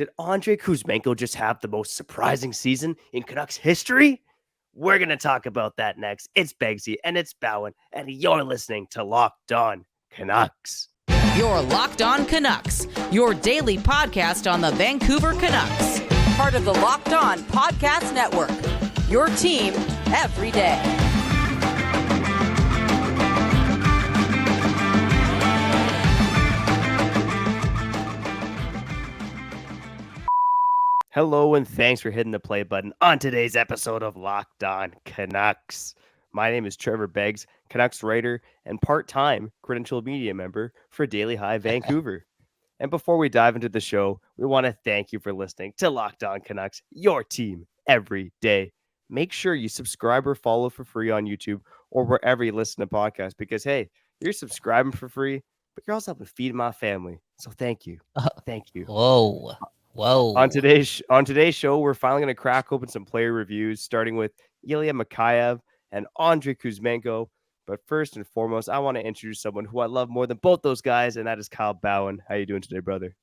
Did Andrei Kuzmenko just have the most surprising season in Canucks history? We're going to talk about that next. It's Begsy and it's Bowen, and you're listening to Locked On Canucks. You're Locked On Canucks, your daily podcast on the Vancouver Canucks. Part of the Locked On Podcast Network, your team every day. Hello and thanks for hitting the play button on today's episode of Locked On Canucks. My name is Trevor Beggs, Canucks writer and part-time credentialed media member for Daily Hive Vancouver. And before we dive into the show, we want to thank you for listening to Locked On Canucks, your team every day. Make sure you subscribe or follow for free on YouTube or wherever you listen to podcasts because, hey, you're subscribing for free, but you're also helping feed my family. So thank you. Thank you. Whoa. On today's show, we're finally going to crack open some player reviews, starting with Ilya Mikheyev and Andrei Kuzmenko. But first and foremost, I want to introduce someone who I love more than both those guys, and that is Kyle Bowen. How you doing today, brother?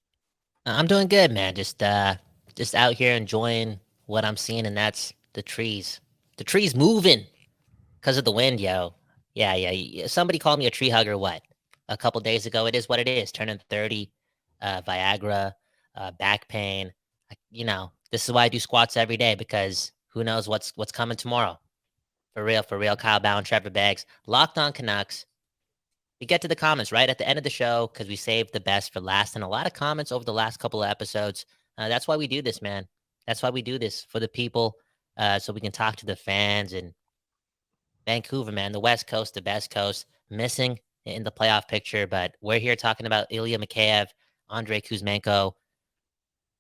I'm doing good, man. Just out here enjoying what I'm seeing, and that's the trees. The trees moving because of the wind, yo. Yeah. Somebody called me a tree hugger, a couple days ago. It is what it is. Turning 30, Viagra, back pain. This is why I do squats every day, because who knows what's coming tomorrow. For real. Kyle Bowen, Trevor Beggs, Locked On Canucks. We get to the comments right at the end of the show because we saved the best for last, and a lot of comments over the last couple of episodes. That's why we do this, man. That's why we do this for the people, so we can talk to the fans. And Vancouver, man, the West Coast, the best coast, missing in the playoff picture. But we're here talking about Ilya Mikheyev, Andrei Kuzmenko,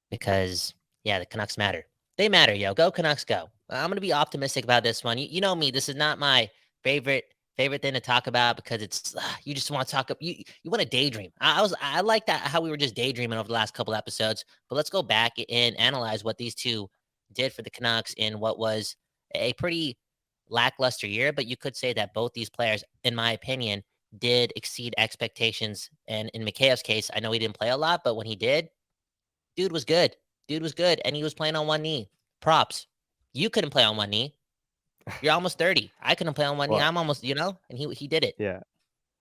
because, yeah, the Canucks matter. They matter, yo. Go Canucks, go. I'm going to be optimistic about this one. You know me. This is not my favorite thing to talk about because it's you just want to talk up. You want to daydream. I like that, how we were just daydreaming over the last couple episodes. But let's go back and analyze what these two did for the Canucks in what was a pretty lackluster year. But you could say that both these players, in my opinion, did exceed expectations. And in Mikheyev's case, I know he didn't play a lot, but when he did, dude was good. And he was playing on one knee. Props. You couldn't play on one knee. You're almost 30. I couldn't play on one knee. I'm almost, and he did it. Yeah.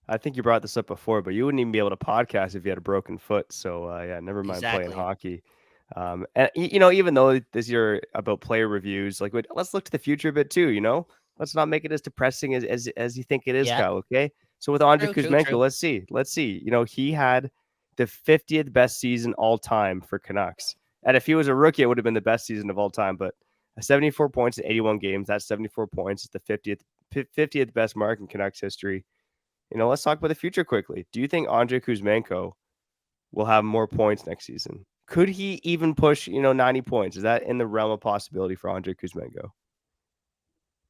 I think you brought this up before, but you wouldn't even be able to podcast if you had a broken foot. So, never mind playing hockey. And, even though this year about player reviews, let's look to the future a bit too, Let's not make it as depressing as you think it is, Kyle, okay? So with Andrei Kuzmenko, let's see. He had the 50th best season all time for Canucks. And if he was a rookie, it would have been the best season of all time. But 74 points in 81 games, that's 74 points. It's the 50th best mark in Canucks history. Let's talk about the future quickly. Do you think Andrei Kuzmenko will have more points next season? Could he even push, 90 points? Is that in the realm of possibility for Andrei Kuzmenko?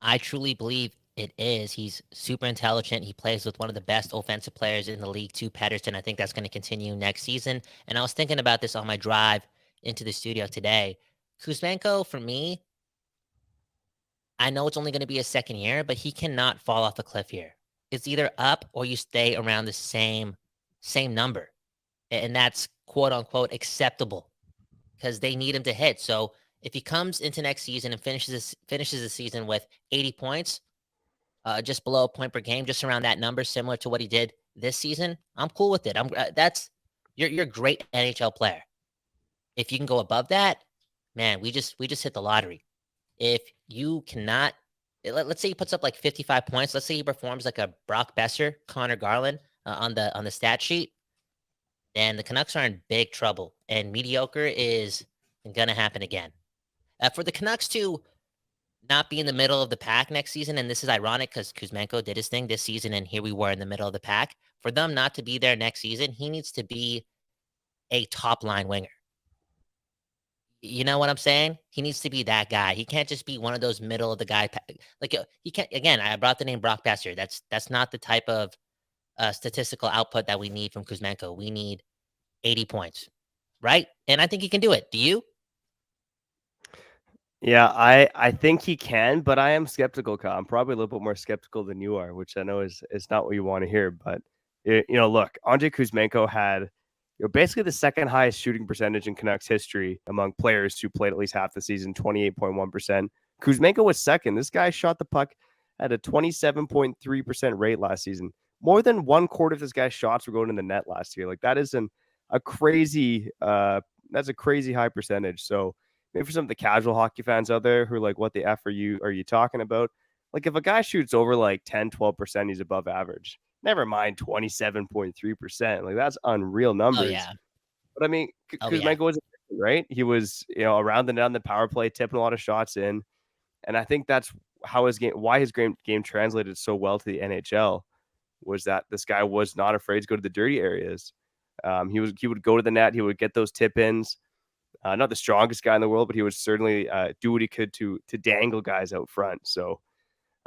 I truly believe it is. He's super intelligent. He plays with one of the best offensive players in the league, too, Pettersson. I think that's going to continue next season. And I was thinking about this on my drive into the studio today. Kuzmenko, for me, I know it's only going to be a second year, but he cannot fall off a cliff here. It's either up or you stay around the same number. And that's quote unquote acceptable because they need him to hit. So if he comes into next season and finishes the season with 80 points, just below a point per game, just around that number, similar to what he did this season, I'm cool with it. You're a great NHL player. If you can go above that, man, we just hit the lottery. If you cannot, let's say he puts up like 55 points. Let's say he performs like a Brock Besser, Connor Garland on the stat sheet, then the Canucks are in big trouble. And mediocre is going to happen again. For the Canucks to not be in the middle of the pack next season, and this is ironic because Kuzmenko did his thing this season, and here we were in the middle of the pack. For them not to be there next season, he needs to be a top-line winger. You know what I'm saying? He needs to be that guy. He can't just be one of those middle of the guy. He can't. Again, I brought the name Brock Besser. That's not the type of statistical output that we need from Kuzmenko. We need 80 points, right? And I think he can do it. Do you? Yeah, I think he can, but I am skeptical, Kyle. I'm probably a little bit more skeptical than you are, which I know is not what you want to hear. But, look, Andrei Kuzmenko had basically the second highest shooting percentage in Canucks history among players who played at least half the season, 28.1%. Kuzmenko was second. This guy shot the puck at a 27.3% rate last season. More than one quarter of this guy's shots were going in the net last year. Like that is a crazy that's a crazy high percentage. So maybe for some of the casual hockey fans out there who are like, what the F are you talking about? Like if a guy shoots over like 10, 12%, he's above average. Never mind 27.3%. Like that's unreal Oh numbers. yeah. But I mean, Oh yeah. Kuzmenko was right. He was, around and down the power play, tipping a lot of shots in. And I think that's why his game translated so well to the NHL was that this guy was not afraid to go to the dirty areas. He would go to the net. He would get those tip ins. Not the strongest guy in the world, but he would certainly do what he could to dangle guys out front. So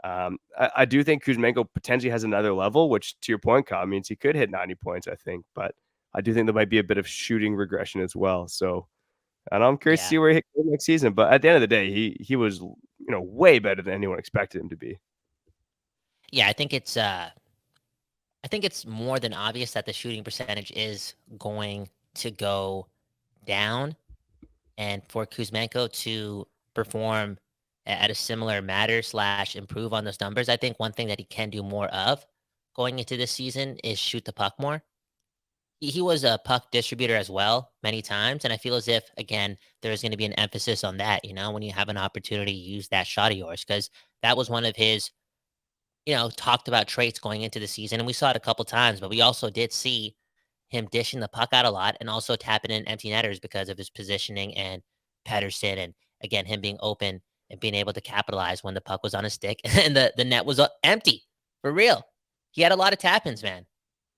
I do think Kuzmenko potentially has another level, which to your point, Kyle, means he could hit 90 points, I think. But I do think there might be a bit of shooting regression as well. So and I'm curious to Yeah. see where he goes next season. But at the end of the day, he was way better than anyone expected him to be. Yeah, I think it's more than obvious that the shooting percentage is going to go down, and for Kuzmenko to perform at a similar matter slash improve on those numbers, I think one thing that he can do more of going into this season is shoot the puck more. He was a puck distributor as well many times, and I feel as if again there's going to be an emphasis on that. When you have an opportunity, use that shot of yours because that was one of his talked about traits going into the season, and we saw it a couple times, but we also did see him dishing the puck out a lot and also tapping in empty netters because of his positioning and Pedersen, and again him being open and being able to capitalize when the puck was on his stick and the net was empty for real. He had a lot of tap-ins, man.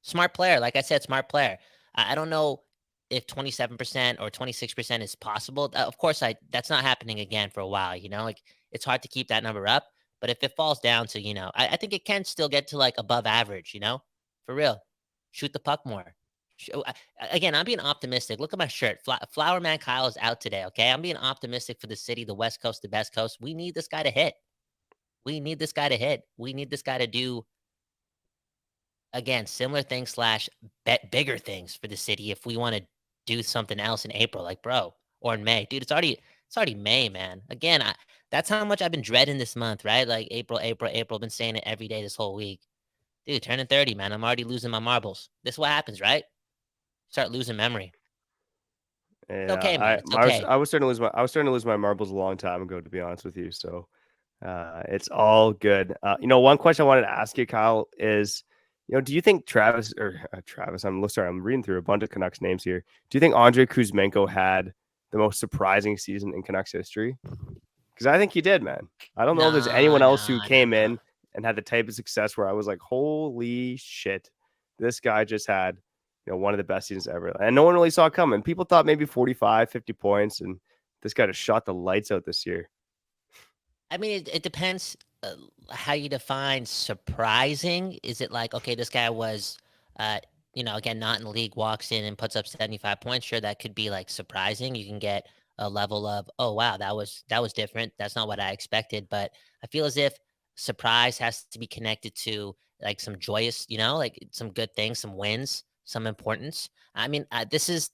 Smart player, like I said, smart player. I don't know if 27% or 26% is possible. Of course, that's not happening again for a while. Like it's hard to keep that number up. But if it falls down to, I think it can still get to like above average, for real. Shoot the puck more. Again, I'm being optimistic. Look at my shirt. Flower Man Kyle is out today, okay? I'm being optimistic for the city, the West Coast, the best coast. We need this guy to hit. We need this guy to hit. We need this guy to do, again, similar things slash bigger things for the city if we want to do something else in April, like, bro, or in May. Dude, it's already May, man. Again, that's how much I've been dreading this month, right? Like April, April, April. Been saying it every day this whole week. Dude, turning 30, man. I'm already losing my marbles. This is what happens, right? Start losing memory. It's Yeah, okay, man. It's okay. I was starting to lose my marbles a long time ago, to be honest with you. So it's all good. One question I wanted to ask you, Kyle, is do you think Travis? I'm reading through a bunch of Canucks names here. Do you think Andrei Kuzmenko had the most surprising season in Canucks history? Because I think he did, man. I don't know if there's anyone Nah, else who nah, nah, came nah. in and had the type of success where I was like, holy shit, this guy just had one of the best seasons ever. And no one really saw it coming. People thought maybe 45, 50 points, and this guy just shot the lights out this year. I mean, it depends how you define surprising. Is it like, okay, this guy was, again, not in the league, walks in and puts up 75 points? Sure, that could be like surprising. You can get a level of, oh wow, that was different. That's not what I expected. But I feel as if surprise has to be connected to like some joyous, like some good things, some wins, some importance. I mean, this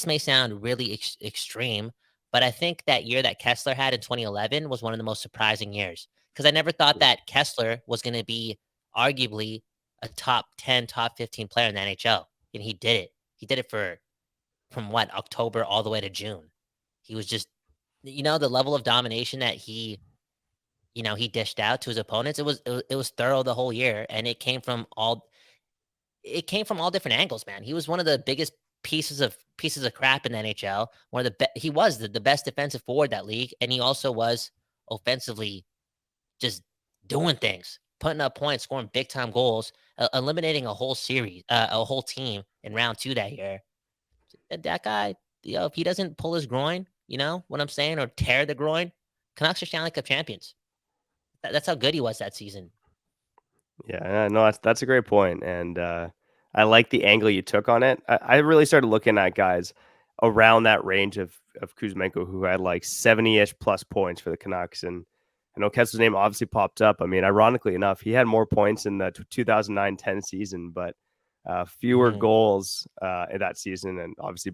may sound really extreme, but I think that year that Kessler had in 2011 was one of the most surprising years because I never thought that Kessler was going to be arguably a top 10, top 15 player in the NHL. And he did it. He did it from what, October all the way to June. He was just, the level of domination that he dished out to his opponents. It was thorough the whole year, and it came from all different angles, man. He was one of the biggest pieces of crap in the NHL. He was the best defensive forward that league, and he also was offensively just doing things, putting up points, scoring big time goals, eliminating a whole series, a whole team in round 2 that year. That guy, if he doesn't pull his groin, you know what I'm saying, or tear the groin, Canucks are Stanley Cup champions. That's how good he was that season. Yeah, no, that's a great point, and I like the angle you took on it. I really started looking at guys around that range of Kuzmenko who had like 70-ish plus points for the Canucks, and I know Kessler's name obviously popped up. I mean, ironically enough, he had more points in the 2009-10 season, but fewer goals in that season, and obviously,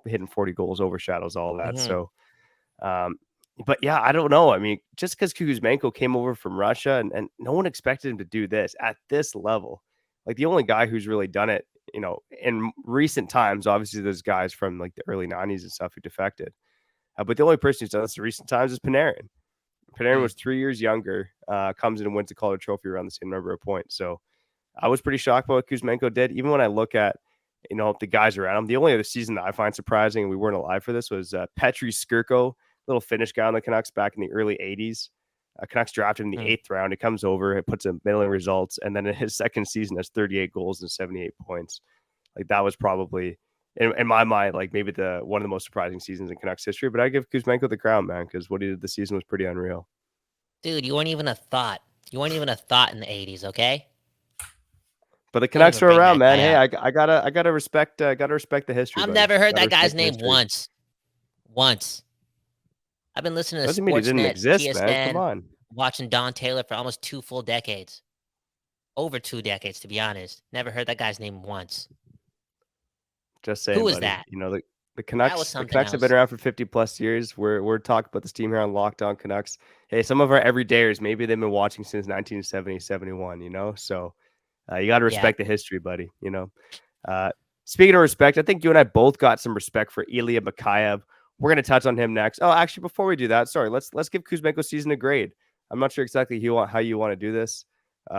hitting 40 goals overshadows all that. So, um, but yeah, I don't know. I mean, just because Kuzmenko came over from Russia and no one expected him to do this at this level. Like the only guy who's really done it, in recent times, obviously there's guys from like the early 90s and stuff who defected. But the only person who's done this in recent times is Panarin. Panarin was 3 years younger, comes in and wins the Calder Trophy around the same number of points. So I was pretty shocked by what Kuzmenko did. Even when I look at, the guys around him, the only other season that I find surprising, and we weren't alive for this, was Petri Skirko, little Finnish guy on the Canucks back in the early 80s. Canucks drafted him in the 8th round. He comes over, it puts in middling results, and then in his second season, has 38 goals and 78 points. Like that was probably, in my mind, like maybe one of the most surprising seasons in Canucks history. But I give Kuzmenko the crown, man, because what he did this season was pretty unreal. Dude, you weren't even a thought. You weren't even a thought in the 80s, okay? But the Canucks are around, man. Hey, I gotta respect the history. I've buddy. never heard Gotta that guy's respect the name history. Once. I've been listening to Doesn't mean he didn't Sportsnet, exist, man. TSN, Come on. watching Don Taylor for almost 2 full decades. Over 2 decades, to be honest. Never heard that guy's name once. Just saying, Who was buddy. that? The Canucks. The Canucks have been around for 50+ years. We're talking about this team here on Locked On Canucks. Hey, some of our everydayers, maybe they've been watching since 1970, 71. So you got to respect the history, buddy. Speaking of respect, I think you and I both got some respect for Ilya Mikheyev. We're going to touch on him next. Oh, actually, before we do that, sorry, let's give Kuzmenko's season a grade. I'm not sure exactly how you want to do this.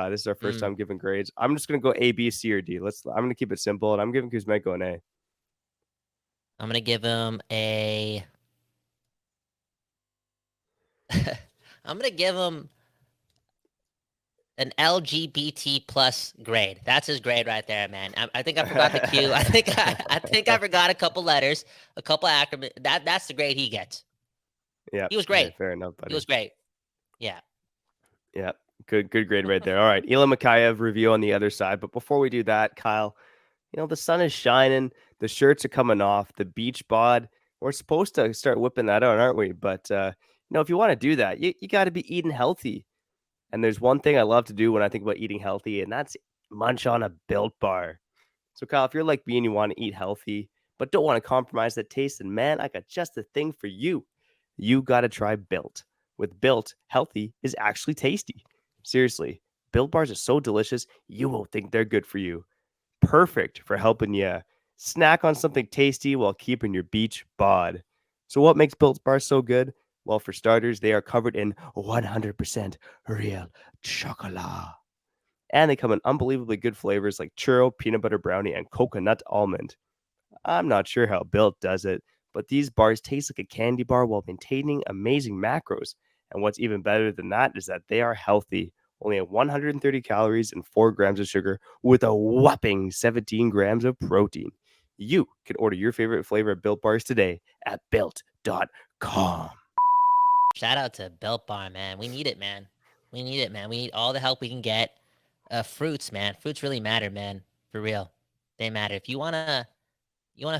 This is our first time giving grades. I'm just going to go A, B, C, or D. I'm going to keep it simple, and I'm giving Kuzmenko an A. I'm going to give him a... I'm going to give him an LGBT plus grade. That's his grade right there, man. I think I forgot the Q. I think I forgot a couple letters, a couple acronyms. That's the grade he gets. Yeah, he was great. Yeah, fair enough, buddy. He was great. Yeah. Good grade right there. All right, Ilya Mikheyev review on the other side. But before we do that, Kyle, the sun is shining, the shirts are coming off, the beach bod. We're supposed to start whipping that out, aren't we? But if you want to do that, you got to be eating healthy. And there's one thing I love to do when I think about eating healthy, and that's munch on a Built Bar. So, Kyle, if you're like me and you want to eat healthy, but don't want to compromise that taste, then man, I got just the thing for you. You got to try Built. With Built, healthy is actually tasty. Seriously, Built Bars are so delicious, you won't think they're good for you. Perfect for helping you snack on something tasty while keeping your beach bod. So what makes Built Bars so good? Well, for starters, they are covered in 100% real chocolate. And they come in unbelievably good flavors like churro, peanut butter brownie, and coconut almond. I'm not sure how Built does it, but these bars taste like a candy bar while maintaining amazing macros. And what's even better than that is that they are healthy. Only at 130 calories and 4 grams of sugar with a whopping 17 grams of protein. You can order your favorite flavor of Built Bars today at built.com. Shout out to Built Bar, man. We need it, man. We need all the help we can get. Fruits, man. Fruits really matter, man. For real. They matter. If you wanna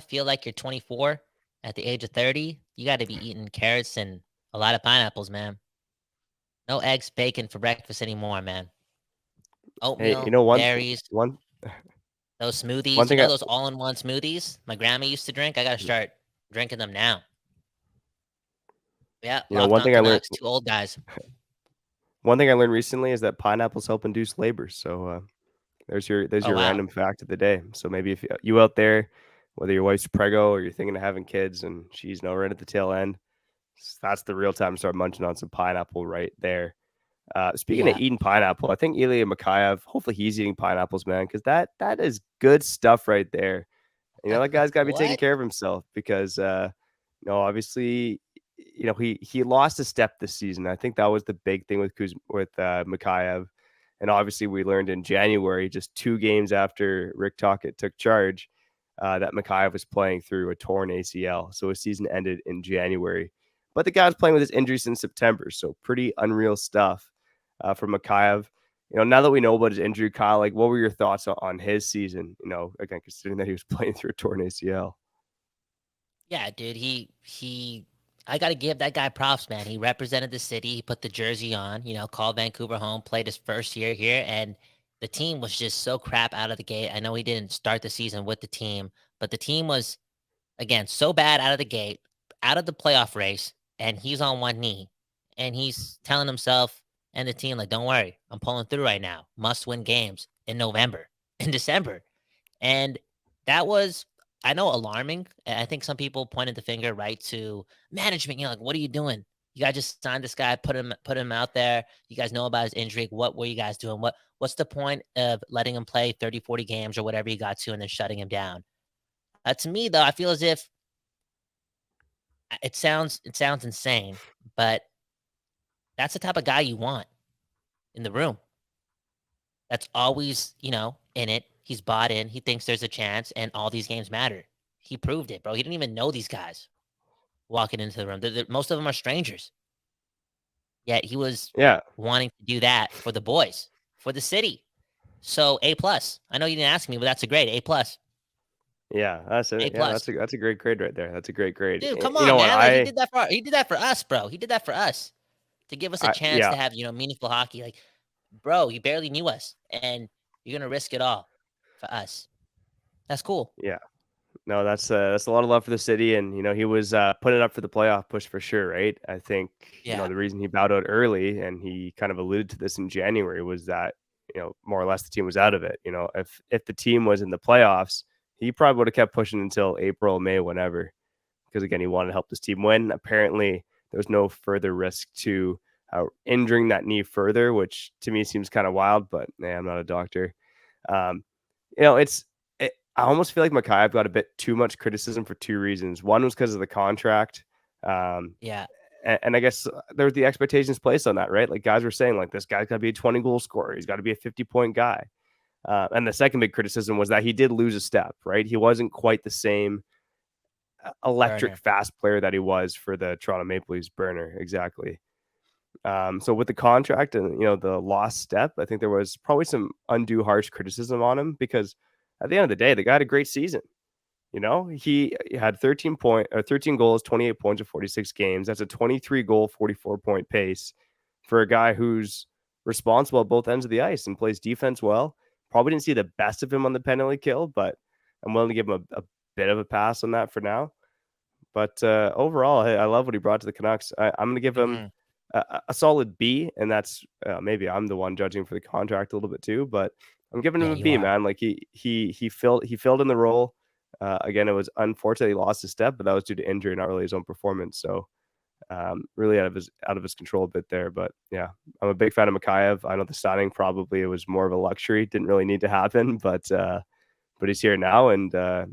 feel like you're 24 at the age of 30, you gotta be eating carrots and a lot of pineapples, man. No eggs, bacon for breakfast anymore, man. Oatmeal, berries, those smoothies, those all-in-one smoothies my grandma used to drink. I gotta start drinking them now. Yeah, one thing I learned. 2 old guys. One thing I learned recently is that pineapples help induce labor. So there's your random fact of the day. So maybe if you out there, whether your wife's preggo or you're thinking of having kids and she's right at the tail end, that's the real time to start munching on some pineapple right there. Speaking of eating pineapple, I think Ilya Mikheyev, hopefully he's eating pineapples, man, because that is good stuff right there. That guy's got to be taking care of himself because, obviously, he lost a step this season. I think that was the big thing with Mikheyev. And obviously we learned in January, just 2 games after Rick Tocchet took charge, that Mikheyev was playing through a torn ACL. So his season ended in January. But the guy was playing with his injury since September. So pretty unreal stuff from Mikheyev. Now that we know about his injury, Kyle, what were your thoughts on his season? Again, considering that he was playing through a torn ACL. Yeah, dude, I got to give that guy props, man. He represented the city. He put the jersey on, called Vancouver home, played his first year here, and the team was just so crap out of the gate. I know he didn't start the season with the team, but the team was, again, so bad out of the gate, out of the playoff race, and he's on one knee, and he's telling himself and the team, like, "Don't worry, I'm pulling through right now. Must win games in November, in December." And that was, I know, alarming. I think some people pointed the finger right to management. You know, like, what are you doing? You guys just signed this guy, put him out there. You guys know about his injury. What were you guys doing? What's the point of letting him play 30, 40 games or whatever he got to and then shutting him down? To me, though, I feel as if it sounds insane, but that's the type of guy you want in the room. That's always, in it. He's bought in. He thinks there's a chance, and all these games matter. He proved it, bro. He didn't even know these guys walking into the room. Most of them are strangers. Yet he was Yeah. wanting to do that for the boys, for the city. So A+. I know you didn't ask me, but that's a grade. A+. Yeah, that's it. A+. Yeah, that's a great grade right there. That's a great grade. Dude, come You know on, what? man. Like, he did that for us, bro. He did that for us to give us a chance Yeah, to have, meaningful hockey. Like, bro, he barely knew us, and you're gonna risk it all for us. That's cool. yeah. No, that's a lot of love for the city, and he was putting it up for the playoff push for sure, right? I think Yeah. the reason he bowed out early, and he kind of alluded to this in January, was that more or less the team was out of it. If the team was in the playoffs, he probably would have kept pushing until April, May, whenever, because again, he wanted to help this team win. Apparently, there was no further risk to injuring that knee further, which to me seems kind of wild, but I'm not a doctor. Um, I almost feel like Mikheyev got a bit too much criticism for two reasons. One was because of the contract. Um, Yeah. and I guess there was the expectations placed on that, right? Like guys were saying, like, this guy's got to be a 20 goal scorer. He's got to be a 50-point guy. And the second big criticism was that he did lose a step, right? He wasn't quite the same electric Burner. fast player that he was for the Toronto Maple Leafs. Burner, exactly. So with the contract and the lost step, I think there was probably some undue harsh criticism on him, because at the end of the day, the guy had a great season. He had 13 goals, 28 points of 46 games. That's a 23 goal, 44-point pace for a guy who's responsible at both ends of the ice and plays defense well. Probably didn't see the best of him on the penalty kill, but I'm willing to give him a bit of a pass on that for now. But overall, I love what he brought to the Canucks. I'm going to give him a solid B, and that's maybe I'm the one judging for the contract a little bit too, but I'm giving him Yeah, a you B, are. man. Like he filled in the role. Again, it was unfortunate he lost his step, but that was due to injury, not really his own performance. So really out of his control a bit there. But yeah, I'm a big fan of Mikheyev. I know the signing probably it was more of a luxury, didn't really need to happen, but he's here now, and I'm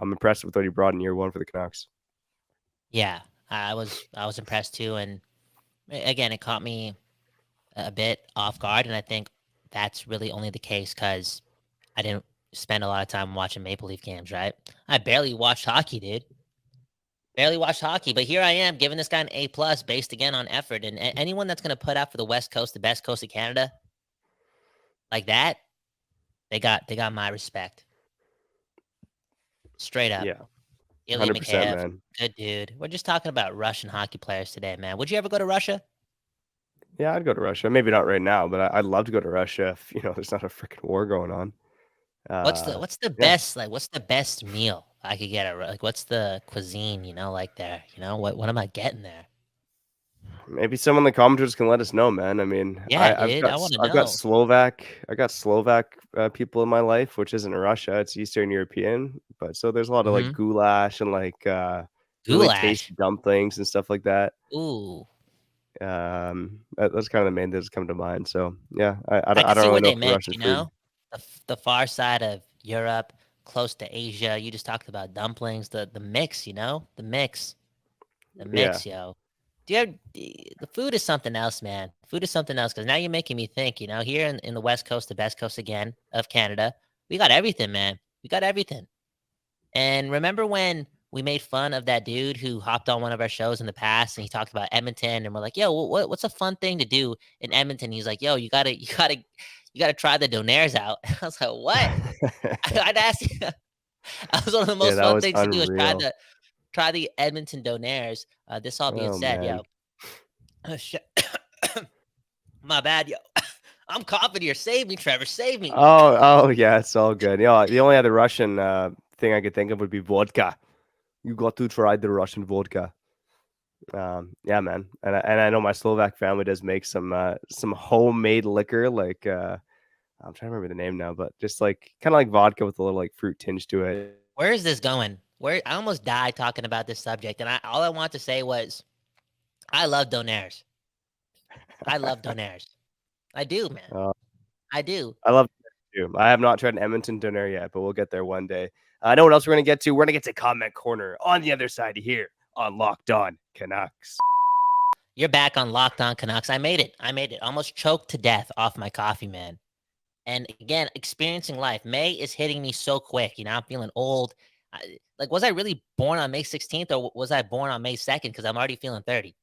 impressed with what he brought in year one for the Canucks. Yeah, I was impressed too, and again, it caught me a bit off guard, and I think that's really only the case because I didn't spend a lot of time watching Maple Leaf games, right? I barely watched hockey, dude. Barely watched hockey, but here I am giving this guy an A+ based again on effort. And anyone that's going to put out for the West Coast, the best coast of Canada, like that, they got my respect. Straight up. Yeah, Ilya 100%, Mikheyev, man. good dude. We're just talking about Russian hockey players today, man. Would you ever go to Russia? Yeah, I'd go to Russia. Maybe not right now, but I'd love to go to Russia if there's not a freaking war going on. What's the Yeah, best what's the best meal I could get like what's the cuisine, like there? What am I getting there? maybe someone in the commenters can let us know, man. I mean, Yeah, dude, I want to I've got know. Slovak people in my life, which isn't Russia. It's Eastern European, but so there's a lot of like Mhm. goulash and like really Goulash. tasty dumplings and stuff like that. Ooh. That's kind of the main things that come to mind. So yeah, I I can don't see really where know they for mix, Russian food. The far side of Europe, close to Asia. You just talked about dumplings, the mix, the mix. The Yeah, mix, yo. Do you have the food is something else, man. Food is something else because now you're making me think. Here in the West Coast, the best coast again of Canada, we got everything, man. We got everything. And remember when we made fun of that dude who hopped on one of our shows in the past and he talked about Edmonton and we're like, yo, what's a fun thing to do in Edmonton? He's like, yo, you gotta try the donaires out. I was like, what? I'd ask you. That was one of the yeah, most that fun was things to do is unreal. try the Edmonton donaires. This all being Oh said, man, yo, shit. My bad, yo. I'm coughing here. Save me, Trevor. Save me. Oh, yeah, it's all good. The only other Russian thing I could think of would be vodka. You got to try the Russian vodka. Yeah, man, and I know my Slovak family does make some homemade liquor. Like I'm trying to remember the name now, but just like kind of like vodka with a little like fruit tinge to it. Where is this going? Where I almost died talking about this subject, and all I want to say was, I love donaires. I love donaires. I do, man. Uh, I do. I love it too. I have not tried an Edmonton doner yet, but we'll get there one day. I know what else we're gonna get to. We're gonna get to comment corner on the other side of here on Locked On Canucks. You're back on Locked On Canucks. I made it. Almost choked to death off my coffee, man. And again, experiencing life. May is hitting me so quick. I'm feeling old. Was I really born on May 16th or was I born on May 2nd? Because I'm already feeling 30.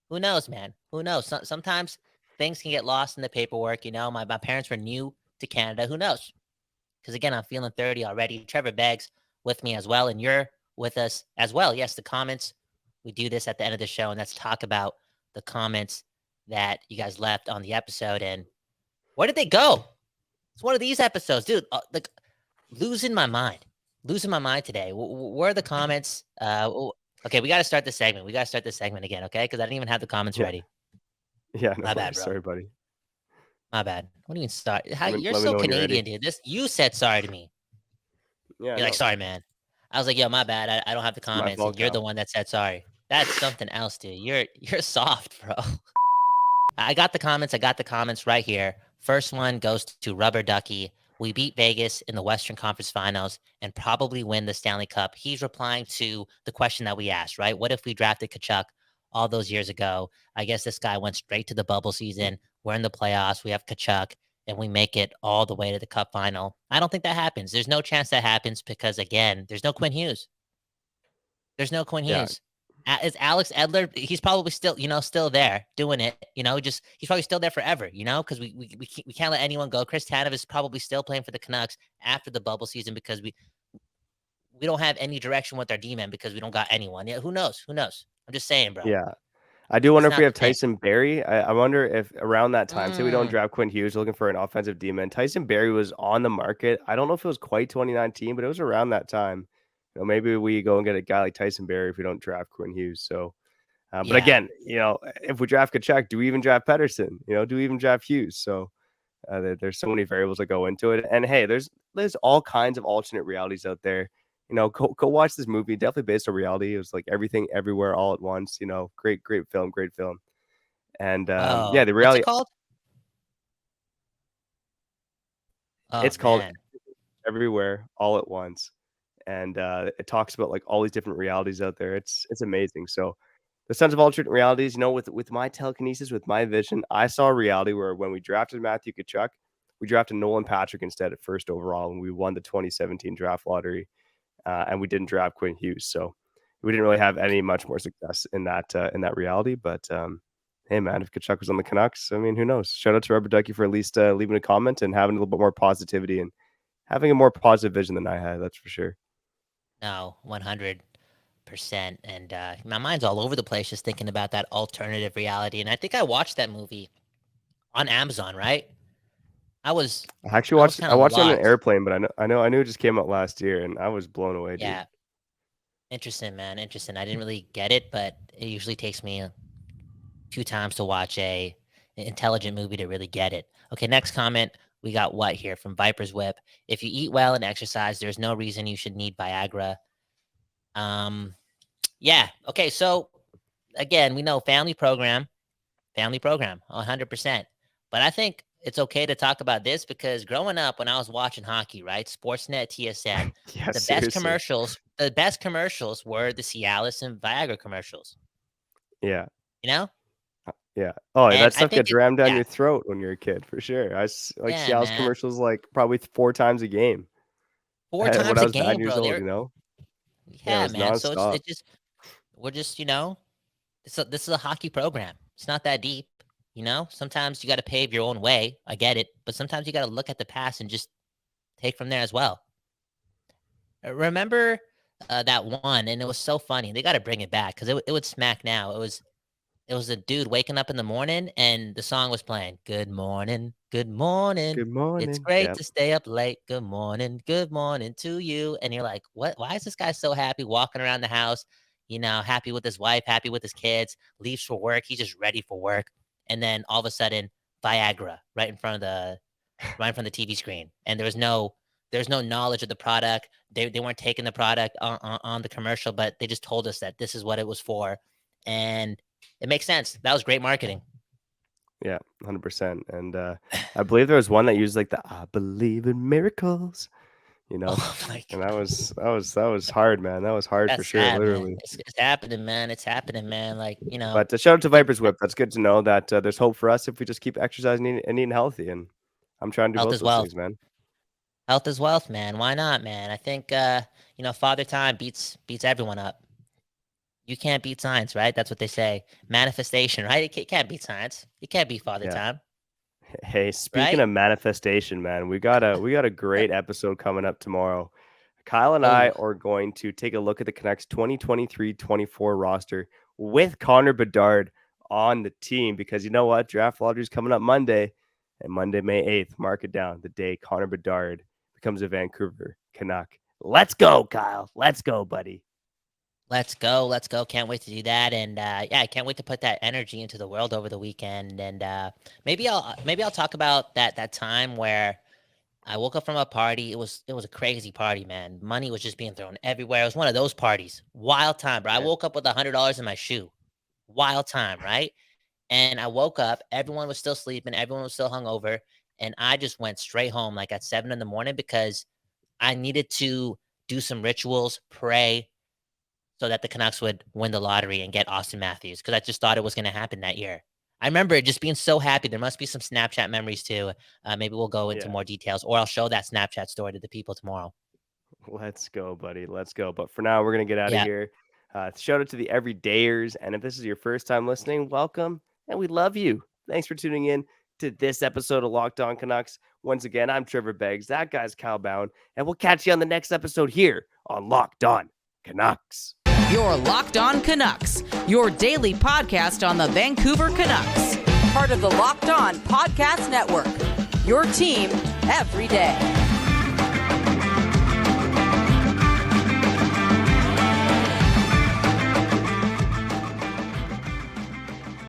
Who knows, man? Who knows? Sometimes things can get lost in the paperwork. My parents were new to Canada. Who knows? Because again, I'm feeling 30 already. Trevor Beggs with me as well. And you're with us as well. Yes, the comments. We do this at the end of the show. And let's talk about the comments that you guys left on the episode. And where did they go? It's one of these episodes, dude. Losing my mind today. Where are the comments? Okay, we got to start the segment. Again, okay? Because I didn't even have the comments ready. Yeah, no My bad, worries. bro. Sorry, buddy. My bad. What do you mean start? You're let me so know when you're Canadian, ready. dude. You said sorry to me. Yeah, You're like, sorry, man. I was like, yo, my bad. I don't have the my comments, fault, and you're the Cal. one that said sorry. That's something else, dude. You're soft, bro. I got the comments right here. First one goes to Rubber Ducky. We beat Vegas in the Western Conference Finals and probably win the Stanley Cup. He's replying to the question that we asked, right? What if we drafted Tkachuk all those years ago? I guess this guy went straight to the bubble season. We're in the playoffs. We have Tkachuk, and we make it all the way to the Cup final. I don't think that happens. There's no chance that happens because, again, there's no Quinn Hughes. Yeah, Is Alex Edler? He's probably still there doing it. He's probably still there forever. Because we can't let anyone go. Chris Tanev is probably still playing for the Canucks after the bubble season because we don't have any direction with our D-men because we don't got anyone. Yeah, who knows? I'm just saying, bro. yeah. I do It's wonder if not we the have thing. Tyson Barrie. I wonder if around that time, say we don't Mm, draft Quinn Hughes, looking for an offensive D-man. Tyson Barrie was on the market. I don't know if it was quite 2019, but it was around that time. Maybe we go and get a guy like Tyson Barrie if we don't draft Quinn Hughes. So, but yeah. again, if we draft Kachuk, do we even draft Pedersen? Do we even draft Hughes? So there's so many variables that go into it. And hey, there's all kinds of alternate realities out there. Go watch this movie. Definitely based on reality. It was like Everything Everywhere All at Once. Great film. And Oh, yeah, the what's it reality, called? Oh it's called man. Everywhere All at Once. And it talks about like all these different realities out there. It's amazing. So there's tons of alternate realities. With my telekinesis, with my vision, I saw a reality where when we drafted Matthew Tkachuk, we drafted Nolan Patrick instead at first overall, and we won the 2017 draft lottery, and we didn't draft Quinn Hughes. So we didn't really have any much more success in that reality. But hey, man, if Tkachuk was on the Canucks, I mean, who knows? Shout out to Rubber Ducky for at least leaving a comment and having a little bit more positivity and having a more positive vision than I had. That's for sure. No, 100%. And my mind's all over the place just thinking about that alternative reality. And I think I watched that movie on Amazon, right? I was I actually I was watched kind I of watched it on an lost. airplane, but I knew it just came out last year, and I was blown away, dude. Yeah, interesting, man. Interesting. I didn't really get it, but it usually takes me two times to watch an intelligent movie to really get it. Okay, next comment. We got what here from Viper's Whip. If you eat well and exercise, there's no reason you should need Viagra. Yeah. Okay. So again, we know family program, 100%. But I think it's okay to talk about this because growing up, when I was watching hockey, right, Sportsnet, TSN, Yeah, the best seriously. commercials were the Cialis and Viagra commercials. Yeah, You know, yeah. Oh, yeah, and that I stuff think gets rammed down yeah, your throat when you're a kid, for sure. Like yeah, Cialis man, commercials like probably 4 times a game. four When times I a was 9 game, years bro. old, They're Yeah, it yeah, was man. So nonstop. it's just we're just this is a hockey program. It's not that deep. Sometimes you got to pave your own way. I get it, but sometimes you got to look at the past and just take from there as well. Remember that one, and it was so funny. They got to bring it back because it would smack now. It was It was a dude waking up in the morning and the song was playing. Good morning, good morning. Good It's morning. great Yep. to stay up late. Good morning to you. And you're like, what? Why is this guy so happy walking around the house? Happy with his wife, happy with his kids, leaves for work. He's just ready for work. And then all of a sudden, Viagra right in front of the TV screen. And there's no knowledge of the product. They weren't taking the product on the commercial, but they just told us that this is what it was for. And it makes sense. That was great marketing. Yeah, 100%. And I believe there was one that used like the "I believe in miracles," Oh my and god, that was hard, man. That was hard for that's sure, sad, man. literally. It's happening, man. It's happening, man. Like But shout out to think Viper's Whip. That's good to know that there's hope for us if we just keep exercising and eating healthy. And I'm trying to do health both is those wealth. things, man. Health is wealth, man. Why not, man? I think Father Time beats everyone up. You can't beat science, right? That's what they say. Manifestation, right? You can't beat science. You can't beat Father Yeah. Time, Hey, speaking right? of manifestation, man, we got a great episode coming up tomorrow. Kyle and I Oh, are going to take a look at the Canucks 2023-24 roster with Connor Bedard on the team because you know what? Draft lottery is coming up Monday, and Monday, May 8th, mark it down, the day Connor Bedard becomes a Vancouver Canuck. Let's go, Kyle. Let's go, buddy. let's go. Let's go. Can't wait to do that. And yeah, I can't wait to put that energy into the world over the weekend. And maybe I'll talk about that time where I woke up from a party. It was a crazy party, man. Money was just being thrown everywhere. It was one of those parties. Wild time, bro. I Yeah. woke up with $100 in my shoe. Wild time, right? And I woke up, everyone was still sleeping, everyone was still hungover, and I just went straight home like at 7 in the morning because I needed to do some rituals, pray so that the Canucks would win the lottery and get Austin Matthews because I just thought it was going to happen that year. I remember just being so happy. There must be some Snapchat memories too. Maybe we'll go into Yeah. more details, or I'll show that Snapchat story to the people tomorrow. Let's go, buddy. Let's go. But for now, we're going to get out of Yeah. here. Shout out to the everydayers. And if this is your first time listening, welcome. And we love you. Thanks for tuning in to this episode of Locked On Canucks. Once again, I'm Trevor Beggs. That guy's Kyle Bound. And we'll catch you on the next episode here on Locked On Canucks. Your Locked On Canucks, your daily podcast on the Vancouver Canucks. Part of the Locked On Podcast Network. Your team every day.